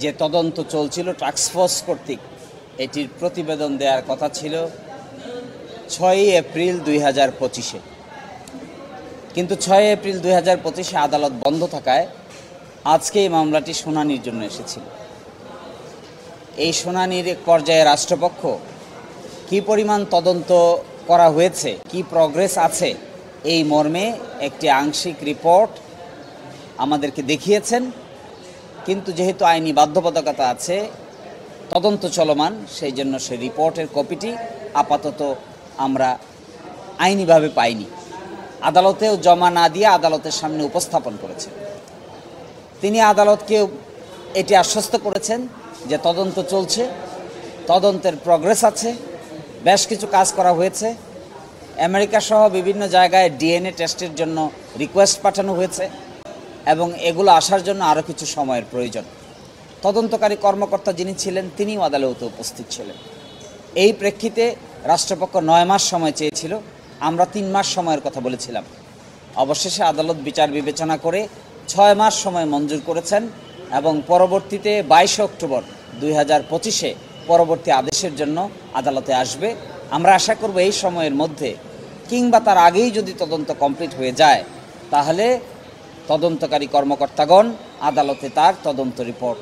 যে তদন্ত চলছিল টাস্কফোর্স কর্তৃক, এটির প্রতিবেদন দেওয়ার কথা ছিল 6 এপ্রিল 2025-এ। কিন্তু 6 এপ্রিল 2025-এ আদালত বন্ধ থাকায় আজকে এই মামলাটি শুনানির জন্য এসেছিল। এই শুনানির এক পর্যায়ে রাষ্ট্রপক্ষ কী পরিমাণ তদন্ত করা হয়েছে, কি প্রগ্রেস আছে, এই মর্মে একটি আংশিক রিপোর্ট আমাদেরকে দেখিয়েছেন। কিন্তু যেহেতু আইনি বাধ্যবাধকতা আছে, তদন্ত চলমান, সেই জন্য সেই রিপোর্টের কপিটি আপাতত আমরা আইনিভাবে পাইনি। আদালতেও জমা না দিয়ে আদালতের সামনে উপস্থাপন করেছেন। তিনি আদালতকে এটি আশ্বস্ত করেছেন যে তদন্ত চলছে, তদন্তের প্রগ্রেস আছে, বেশ কিছু কাজ করা হয়েছে। আমেরিকা সহ বিভিন্ন জায়গায় ডিএনএ টেস্টের জন্য রিকোয়েস্ট পাঠানো হয়েছে এবং এগুলো আসার জন্য আরও কিছু সময়ের প্রয়োজন। তদন্তকারী কর্মকর্তা যিনি ছিলেন তিনিও আদালতে উপস্থিত ছিলেন। এই প্রেক্ষিতে রাষ্ট্রপক্ষ 9 মাস সময় চেয়েছিল, আমরা 3 মাস সময়ের কথা বলেছিলাম। অবশেষে আদালত বিচার বিবেচনা করে 6 মাস সময় মঞ্জুর করেছেন এবং পরবর্তীতে 22 অক্টোবর 2025-এ পরবর্তী আদেশের জন্য আদালতে আসবে। আমরা আশা করব এই সময়ের মধ্যে কিংবা তার আগেই যদি তদন্ত কমপ্লিট হয়ে যায়, তাহলে তদন্তকারী কর্মকর্তাগণ আদালতে তার তদন্ত রিপোর্ট